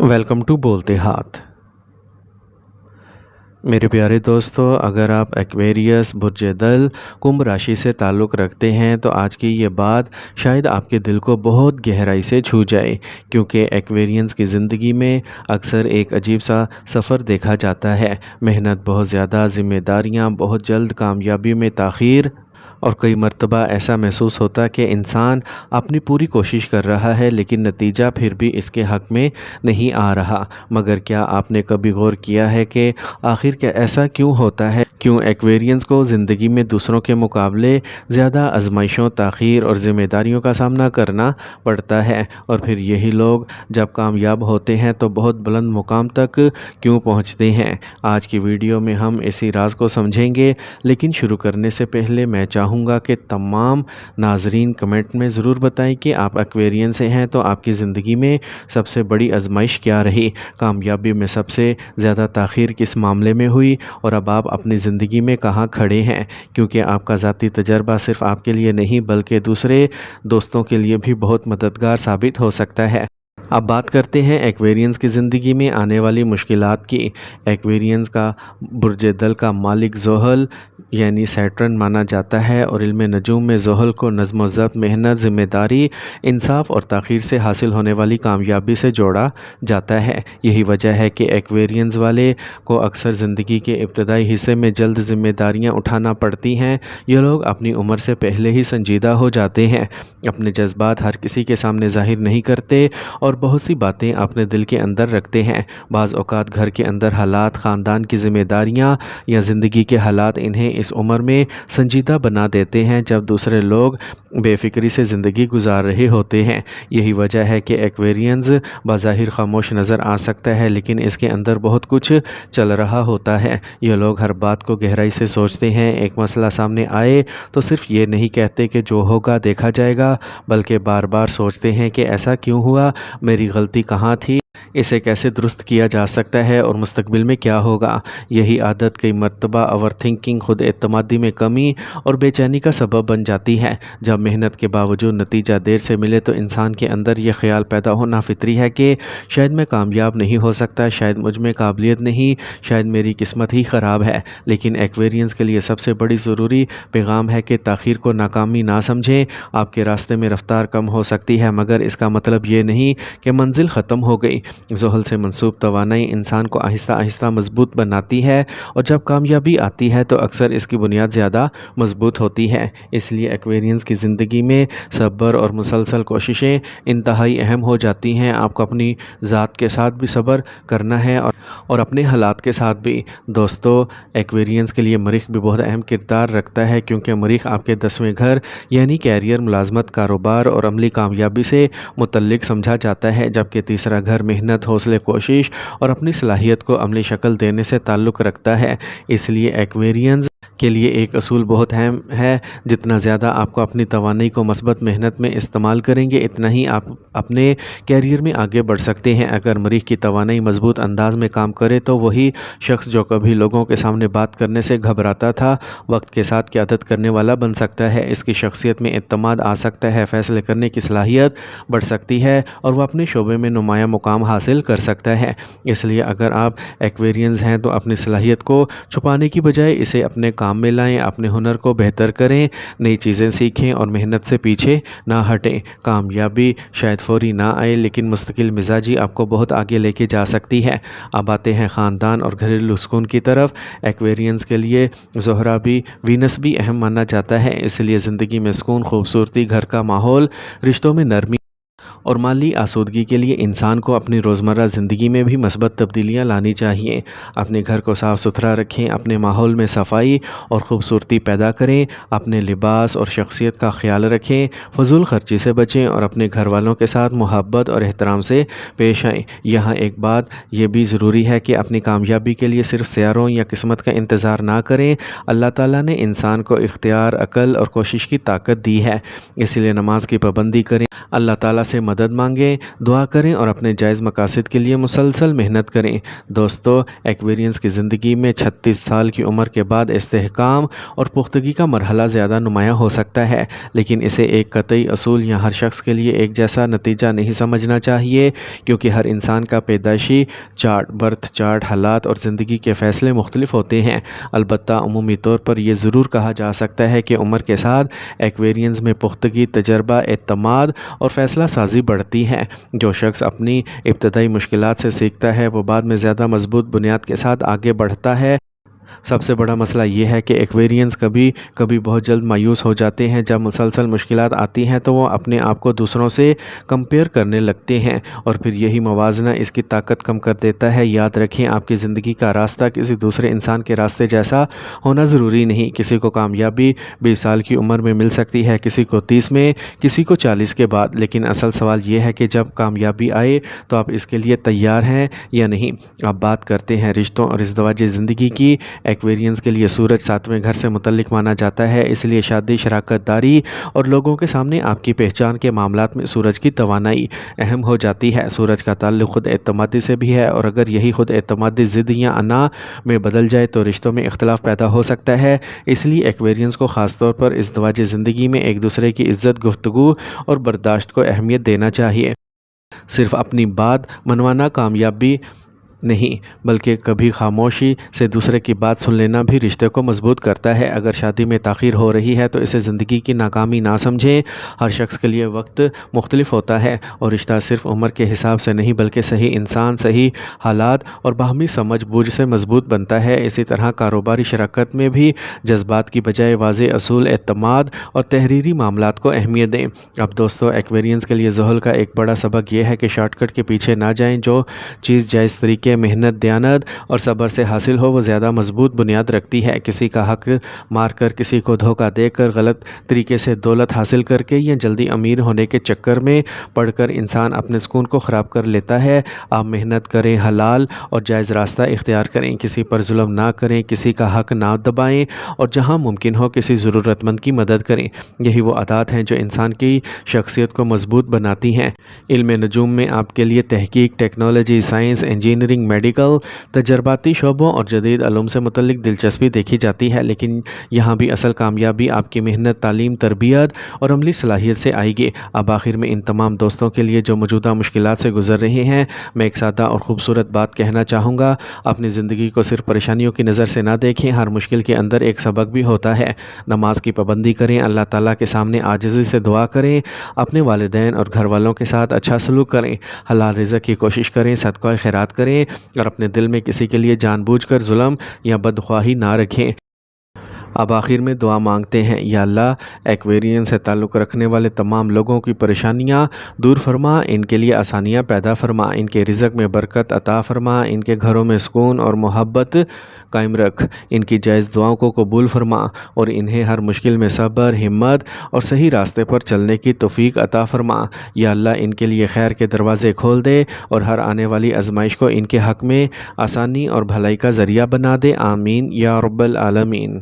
Welcome to بولتے ہاتھ۔ میرے پیارے دوستو، اگر آپ ایکویریس برج دل کمبھ راشی سے تعلق رکھتے ہیں تو آج کی یہ بات شاید آپ کے دل کو بہت گہرائی سے چھو جائے، کیونکہ ایکویرینس کی زندگی میں اکثر ایک عجیب سا سفر دیکھا جاتا ہے۔ محنت بہت زیادہ، ذمہ داریاں بہت جلد، کامیابی میں تاخیر، اور کئی مرتبہ ایسا محسوس ہوتا کہ انسان اپنی پوری کوشش کر رہا ہے لیکن نتیجہ پھر بھی اس کے حق میں نہیں آ رہا۔ مگر کیا آپ نے کبھی غور کیا ہے کہ آخر کیا ایسا کیوں ہوتا ہے؟ کیوں ایکویرینس کو زندگی میں دوسروں کے مقابلے زیادہ آزمائشوں، تاخیر اور ذمہ داریوں کا سامنا کرنا پڑتا ہے؟ اور پھر یہی لوگ جب کامیاب ہوتے ہیں تو بہت بلند مقام تک کیوں پہنچتے ہیں؟ آج کی ویڈیو میں ہم اسی راز کو سمجھیں گے، لیکن شروع کرنے سے پہلے میں چاہوں گا کہ تمام ناظرین کمنٹ میں ضرور بتائیں کہ آپ ایکویرینس سے ہیں تو آپ کی زندگی میں سب سے بڑی آزمائش کیا رہی؟ کامیابی میں سب سے زیادہ تاخیر کس معاملے میں ہوئی؟ اور اب آپ اپنی زندگی میں کہاں کھڑے ہیں؟ کیونکہ آپ کا ذاتی تجربہ صرف آپ کے لیے نہیں بلکہ دوسرے دوستوں کے لیے بھی بہت مددگار ثابت ہو سکتا ہے۔ اب بات کرتے ہیں ایکویرینس کی زندگی میں آنے والی مشکلات کی۔ ایکویرینس کا برج دل کا مالک زحل یعنی سیٹرن مانا جاتا ہے، اور علم نجوم میں زحل کو نظم و ضبط، محنت، ذمہ داری، انصاف اور تاخیر سے حاصل ہونے والی کامیابی سے جوڑا جاتا ہے۔ یہی وجہ ہے کہ ایکویرینس والے کو اکثر زندگی کے ابتدائی حصے میں جلد ذمہ داریاں اٹھانا پڑتی ہیں۔ یہ لوگ اپنی عمر سے پہلے ہی سنجیدہ ہو جاتے ہیں، اپنے جذبات ہر کسی کے سامنے ظاہر نہیں کرتے اور بہت سی باتیں اپنے دل کے اندر رکھتے ہیں۔ بعض اوقات گھر کے اندر حالات، خاندان کی ذمہ داریاں یا زندگی کے حالات انہیں اس عمر میں سنجیدہ بنا دیتے ہیں جب دوسرے لوگ بے فکری سے زندگی گزار رہے ہوتے ہیں۔ یہی وجہ ہے کہ ایکویرینس بظاہر خاموش نظر آ سکتا ہے لیکن اس کے اندر بہت کچھ چل رہا ہوتا ہے۔ یہ لوگ ہر بات کو گہرائی سے سوچتے ہیں۔ ایک مسئلہ سامنے آئے تو صرف یہ نہیں کہتے کہ جو ہوگا دیکھا جائے گا، بلکہ بار بار سوچتے ہیں کہ ایسا کیوں ہوا، میری غلطی کہاں تھی، اسے کیسے درست کیا جا سکتا ہے اور مستقبل میں کیا ہوگا۔ یہی عادت کئی مرتبہ اوور تھنکنگ، خود اعتمادی میں کمی اور بے چینی کا سبب بن جاتی ہے۔ جب محنت کے باوجود نتیجہ دیر سے ملے تو انسان کے اندر یہ خیال پیدا ہونا فطری ہے کہ شاید میں کامیاب نہیں ہو سکتا، شاید مجھ میں قابلیت نہیں، شاید میری قسمت ہی خراب ہے۔ لیکن ایکویرینس کے لیے سب سے بڑی ضروری پیغام ہے کہ تاخیر کو ناکامی نہ سمجھیں۔ آپ کے راستے میں رفتار کم ہو سکتی ہے مگر اس کا مطلب یہ نہیں کہ منزل ختم ہو گئی۔ زحل سے منسوب توانائی انسان کو آہستہ آہستہ مضبوط بناتی ہے، اور جب کامیابی آتی ہے تو اکثر اس کی بنیاد زیادہ مضبوط ہوتی ہے۔ اس لیے ایکویرینس کی زندگی میں صبر اور مسلسل کوششیں انتہائی اہم ہو جاتی ہیں۔ آپ کو اپنی ذات کے ساتھ بھی صبر کرنا ہے اور اپنے حالات کے ساتھ بھی۔ دوستو، ایکویرینس کے لیے مریخ بھی بہت اہم کردار رکھتا ہے، کیونکہ مریخ آپ کے 10ویں گھر یعنی کیریئر، ملازمت، کاروبار اور عملی کامیابی سے متعلق سمجھا جاتا ہے، جبکہ تیسرا گھر محنت، حوصلے، کوشش اور اپنی صلاحیت کو عملی شکل دینے سے تعلق رکھتا ہے۔ اس لیے ایکویرینس کے لیے ایک اصول بہت اہم ہے، جتنا زیادہ آپ کو اپنی توانائی کو مثبت محنت میں استعمال کریں گے اتنا ہی آپ اپنے کیریئر میں آگے بڑھ سکتے ہیں۔ اگر مریخ کی توانائی مضبوط انداز میں کام کرے تو وہی شخص جو کبھی لوگوں کے سامنے بات کرنے سے گھبراتا تھا، وقت کے ساتھ قیادت کرنے والا بن سکتا ہے۔ اس کی شخصیت میں اعتماد آ سکتا ہے، فیصلے کرنے کی صلاحیت بڑھ سکتی ہے اور وہ اپنے شعبے میں نمایاں مقام حاصل کر سکتا ہے۔ اس لیے اگر آپ ایکویرینس ہیں تو اپنی صلاحیت کو چھپانے کی بجائے اسے اپنے کام میں لائیں، اپنے ہنر کو بہتر کریں، نئی چیزیں سیکھیں اور محنت سے پیچھے نہ ہٹیں۔ کامیابی شاید فوری نہ آئے لیکن مستقل مزاجی آپ کو بہت آگے لے کے جا سکتی ہے۔ اب آتے ہیں خاندان اور گھریلو سکون کی طرف۔ ایکویرینس کے لیے زہرہ بھی، وینس بھی اہم مانا جاتا ہے، اس لیے زندگی میں سکون، خوبصورتی، گھر کا ماحول، رشتوں میں نرمی اور مالی آسودگی کے لیے انسان کو اپنی روزمرہ زندگی میں بھی مثبت تبدیلیاں لانی چاہیے۔ اپنے گھر کو صاف ستھرا رکھیں، اپنے ماحول میں صفائی اور خوبصورتی پیدا کریں، اپنے لباس اور شخصیت کا خیال رکھیں، فضول خرچی سے بچیں اور اپنے گھر والوں کے ساتھ محبت اور احترام سے پیش آئیں۔ یہاں ایک بات یہ بھی ضروری ہے کہ اپنی کامیابی کے لیے صرف سیاروں یا قسمت کا انتظار نہ کریں۔ اللہ تعالیٰ نے انسان کو اختیار، عقل اور کوشش کی طاقت دی ہے، اس لیے نماز کی پابندی کریں، اللہ تعالیٰ سے مدد مانگیں، دعا کریں اور اپنے جائز مقاصد کے لیے مسلسل محنت کریں۔ دوستو، ایکویرینس کی زندگی میں 36 سال کی عمر کے بعد استحکام اور پختگی کا مرحلہ زیادہ نمایاں ہو سکتا ہے، لیکن اسے ایک قطعی اصول یا ہر شخص کے لیے ایک جیسا نتیجہ نہیں سمجھنا چاہیے، کیونکہ ہر انسان کا پیدائشی چارٹ، برتھ چارٹ، حالات اور زندگی کے فیصلے مختلف ہوتے ہیں۔ البتہ عمومی طور پر یہ ضرور کہا جا سکتا ہے کہ عمر کے ساتھ ایکویرینس میں پختگی، تجربہ، اعتماد اور فیصلہ سازی بڑھتی ہے۔ جو شخص اپنی ابتدائی مشکلات سے سیکھتا ہے وہ بعد میں زیادہ مضبوط بنیاد کے ساتھ آگے بڑھتا ہے۔ سب سے بڑا مسئلہ یہ ہے کہ ایکویرینس کبھی کبھی بہت جلد مایوس ہو جاتے ہیں۔ جب مسلسل مشکلات آتی ہیں تو وہ اپنے آپ کو دوسروں سے کمپیئر کرنے لگتے ہیں، اور پھر یہی موازنہ اس کی طاقت کم کر دیتا ہے۔ یاد رکھیں، آپ کی زندگی کا راستہ کسی دوسرے انسان کے راستے جیسا ہونا ضروری نہیں۔ کسی کو کامیابی 20 سال کی عمر میں مل سکتی ہے، کسی کو 30 میں، کسی کو 40 کے بعد، لیکن اصل سوال یہ ہے کہ جب کامیابی آئے تو آپ اس کے لیے تیار ہیں یا نہیں۔ اب بات کرتے ہیں رشتوں اور ازدواجی زندگی کی۔ ایکویرینس کے لیے سورج 7ویں گھر سے متعلق مانا جاتا ہے، اس لیے شادی، شراکت داری اور لوگوں کے سامنے آپ کی پہچان کے معاملات میں سورج کی توانائی اہم ہو جاتی ہے۔ سورج کا تعلق خود اعتمادی سے بھی ہے، اور اگر یہی خود اعتمادی ضد یا انا میں بدل جائے تو رشتوں میں اختلاف پیدا ہو سکتا ہے۔ اس لیے ایکویرینس کو خاص طور پر ازدواجی زندگی میں ایک دوسرے کی عزت، گفتگو اور برداشت کو اہمیت دینا چاہیے۔ صرف اپنی بات منوانا کامیابی نہیں، بلکہ کبھی خاموشی سے دوسرے کی بات سن لینا بھی رشتے کو مضبوط کرتا ہے۔ اگر شادی میں تاخیر ہو رہی ہے تو اسے زندگی کی ناکامی نہ سمجھیں۔ ہر شخص کے لیے وقت مختلف ہوتا ہے، اور رشتہ صرف عمر کے حساب سے نہیں بلکہ صحیح انسان، صحیح حالات اور باہمی سمجھ بوجھ سے مضبوط بنتا ہے۔ اسی طرح کاروباری شراکت میں بھی جذبات کی بجائے واضح اصول، اعتماد اور تحریری معاملات کو اہمیت دیں۔ اب دوستو، ایکویرینس کے لیے ذہل کا ایک بڑا سبق یہ ہے کہ شارٹ کٹ کے پیچھے نہ جائیں۔ جو چیز جائز طریقے، محنت، دیانت اور صبر سے حاصل ہو وہ زیادہ مضبوط بنیاد رکھتی ہے۔ کسی کا حق مار کر، کسی کو دھوکہ دے کر، غلط طریقے سے دولت حاصل کر کے یا جلدی امیر ہونے کے چکر میں پڑھ کر انسان اپنے سکون کو خراب کر لیتا ہے۔ آپ محنت کریں، حلال اور جائز راستہ اختیار کریں، کسی پر ظلم نہ کریں، کسی کا حق نہ دبائیں، اور جہاں ممکن ہو کسی ضرورت مند کی مدد کریں۔ یہی وہ عادات ہیں جو انسان کی شخصیت کو مضبوط بناتی ہیں۔ علم نجوم میں آپ کے لیے تحقیق، ٹیکنالوجی، سائنس، انجینئرنگ، میڈیکل، تجرباتی شعبوں اور جدید علوم سے متعلق دلچسپی دیکھی جاتی ہے، لیکن یہاں بھی اصل کامیابی آپ کی محنت، تعلیم، تربیت اور عملی صلاحیت سے آئے گی۔ اب آخر میں ان تمام دوستوں کے لیے جو موجودہ مشکلات سے گزر رہے ہیں، میں ایک سادہ اور خوبصورت بات کہنا چاہوں گا۔ اپنی زندگی کو صرف پریشانیوں کی نظر سے نہ دیکھیں، ہر مشکل کے اندر ایک سبق بھی ہوتا ہے۔ نماز کی پابندی کریں، اللہ تعالیٰ کے سامنے عاجزی سے دعا کریں، اپنے والدین اور گھر والوں کے ساتھ اچھا سلوک کریں، حلال رزق کی کوشش کریں، صدقہ خیرات کریں، اور اپنے دل میں کسی کے لیے جان بوجھ کر ظلم یا بدخواہی نہ رکھیں۔ اب آخر میں دعا مانگتے ہیں، یا اللہ، ایکویرینس سے تعلق رکھنے والے تمام لوگوں کی پریشانیاں دور فرما، ان کے لیے آسانیاں پیدا فرما، ان کے رزق میں برکت عطا فرما، ان کے گھروں میں سکون اور محبت قائم رکھ، ان کی جائز دعاؤں کو قبول فرما، اور انہیں ہر مشکل میں صبر، ہمت اور صحیح راستے پر چلنے کی توفیق عطا فرما۔ یا اللہ، ان کے لیے خیر کے دروازے کھول دے، اور ہر آنے والی آزمائش کو ان کے حق میں آسانی اور بھلائی کا ذریعہ بنا دے۔ آمین یا رب العالمین۔